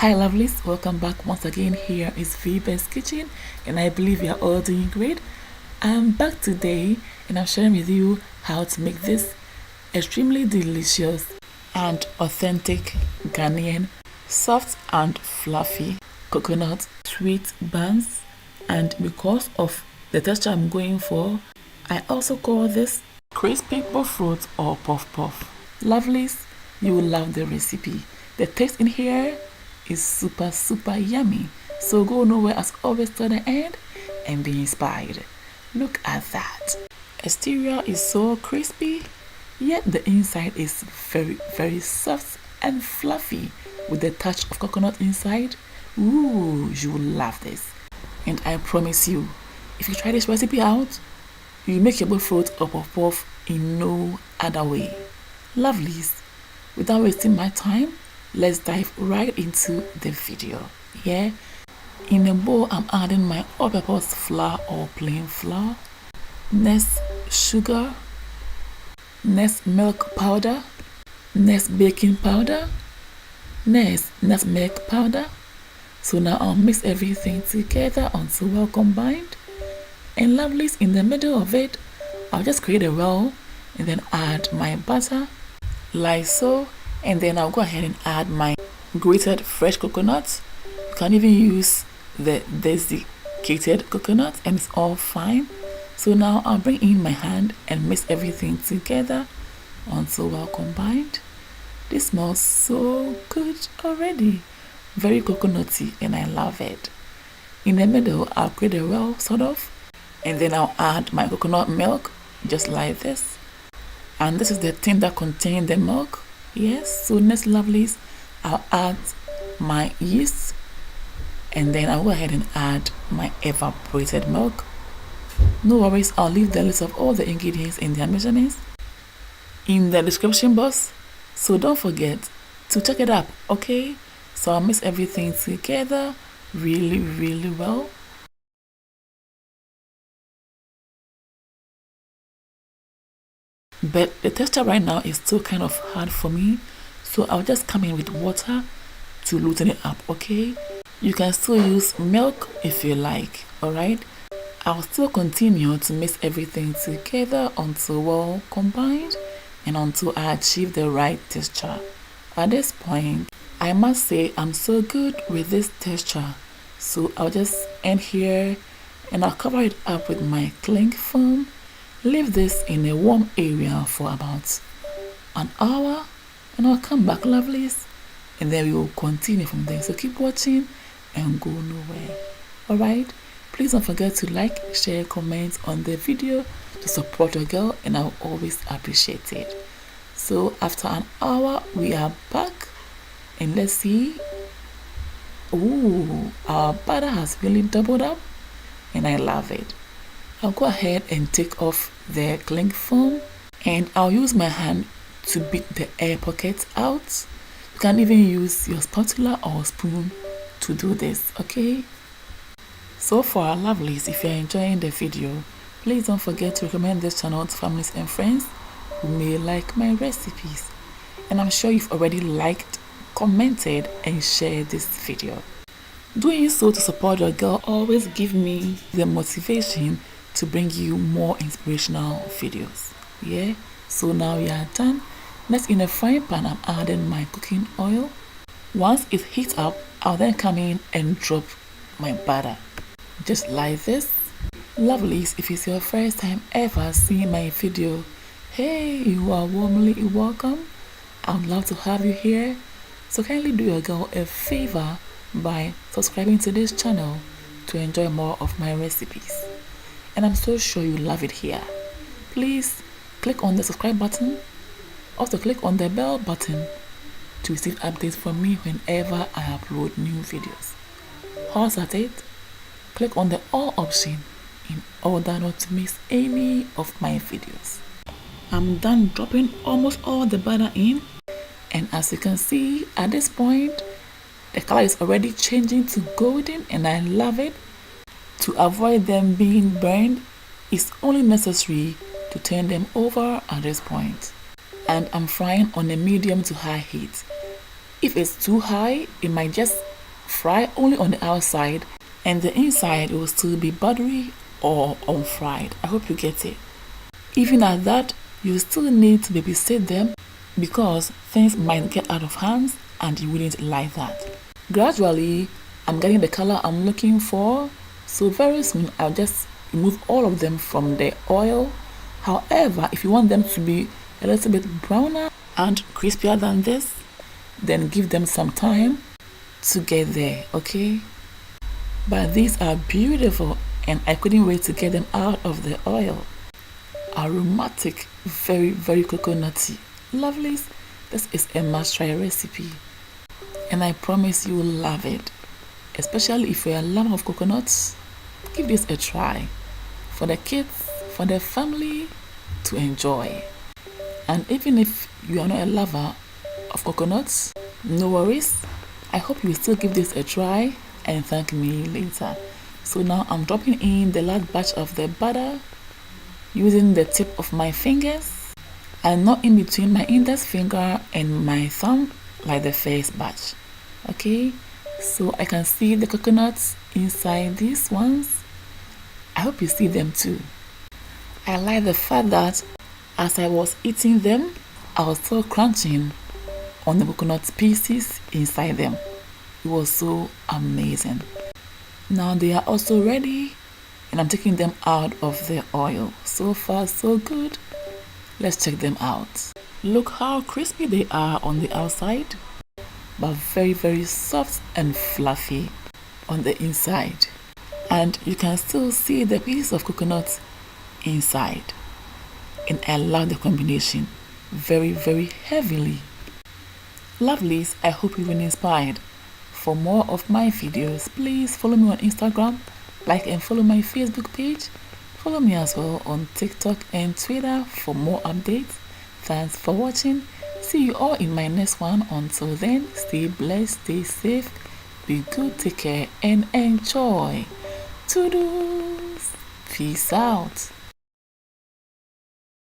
Hi lovelies, welcome back once again. Here is Veeba's kitchen and I believe you are all doing great. I'm back today and I'm sharing with you how to make this extremely delicious and authentic Ghanaian soft and fluffy coconut sweet buns, and because of the texture I'm going for, I also call this crispy buffruit or puff puff. Lovelies, you will love the recipe. The taste in here is super yummy, so go nowhere as always to the end and be inspired. Look at that. Exterior is so crispy, yet the inside is very soft and fluffy with a touch of coconut inside. Ooh, you will love this. And I promise you, if you try this recipe out, you make your buffruit or puff puff in no other way. Lovelies, without wasting my time, let's dive right into the video. Yeah, in a bowl I'm adding my all-purpose flour or plain flour, next sugar, next milk powder, next baking powder, next nutmeg powder. So now I'll mix everything together until well combined. And lovelies, in the middle of it, I'll just create a roll and then add my butter like so. And then I'll go ahead and add my grated fresh coconut. You can even use the desiccated coconut and it's all fine. So now I'll bring in my hand and mix everything together until well combined. This smells so good already. Very coconutty and I love it. In the middle, I'll create a roll sort of, and then I'll add my coconut milk just like this. And this is the tin that contains the milk. Yes, so next lovelies, I'll add my yeast and then I'll go ahead and add my evaporated milk. No worries, I'll leave the list of all the ingredients and their measurements in the description box, so don't forget to check it up, okay? So I'll mix everything together really well. But the texture right now is still kind of hard for me, so I'll just come in with water to loosen it up, okay? You can still use milk if you like, alright? I'll still continue to mix everything together until well combined and until I achieve the right texture. At this point, I must say I'm so good with this texture, so I'll just end here and I'll cover it up with my cling film. Leave this in a warm area for about an hour and I'll come back, lovelies, and then we will continue from there. So keep watching and go nowhere. Alright, please don't forget to like, share, comment on the video to support your girl, and I'll always appreciate it. So after an hour we are back and let's see. Ooh, our butter has really doubled up and I love it. I'll go ahead and take off the cling film and I'll use my hand to beat the air pockets out. You can even use your spatula or spoon to do this, okay? So for our lovelies, if you're enjoying the video, please don't forget to recommend this channel to families and friends who may like my recipes. And I'm sure you've already liked, commented and shared this video. Doing so to support your girl always give me the motivation to bring you more inspirational videos. Yeah, so now we are done. Next, in a frying pan I'm adding my cooking oil. Once it heats up, I'll then come in and drop my butter just like this. Lovelies, if it's your first time ever seeing my video, hey, you are warmly welcome. I would love to have you here, so kindly do your girl a favor by subscribing to this channel to enjoy more of my recipes. And I'm so sure you love it here. Please click on the subscribe button. Also click on the bell button to receive updates from me whenever I upload new videos. Pause at it. Click on the all option in order not to miss any of my videos. I'm done dropping almost all the butter in, and as you can see at this point, the color is already changing to golden and I love it. To avoid them being burned, it's only necessary to turn them over at this point. And I'm frying on a medium to high heat. If it's too high, it might just fry only on the outside, and the inside will still be buttery or unfried. I hope you get it. Even at that, you still need to babysit them because things might get out of hands and you wouldn't like that. Gradually, I'm getting the color I'm looking for, so very soon I'll just remove all of them from the oil. However, if you want them to be a little bit browner and crispier than this, then give them some time to get there, okay? But these are beautiful and I couldn't wait to get them out of the oil. Aromatic, very, very coconutty. Lovelies, this is a must-try recipe and I promise you will love it. Especially if you're a lover of coconuts, give this a try. For the kids, for the family to enjoy. And even if you are not a lover of coconuts, no worries. I hope you will still give this a try and thank me later. So now I'm dropping in the last batch of the butter using the tip of my fingers and not in between my index finger and my thumb like the first batch. Okay, so I can see the coconuts inside these ones. I hope you see them too. I like the fact that as I was eating them, I was still crunching on the coconut pieces inside them. It was so amazing. Now they are also ready and I'm taking them out of the oil. So far so good. Let's check them out. Look how crispy they are on the outside, but very, very soft and fluffy on the inside. And you can still see the piece of coconut inside. And I love the combination very, very heavily. Lovelies, I hope you've been inspired. For more of my videos, please follow me on Instagram, like and follow my Facebook page. Follow me as well on TikTok and Twitter for more updates. Thanks for watching. See you all in my next one. Until then, stay blessed, stay safe, be good, take care and enjoy. Toodles. Peace out.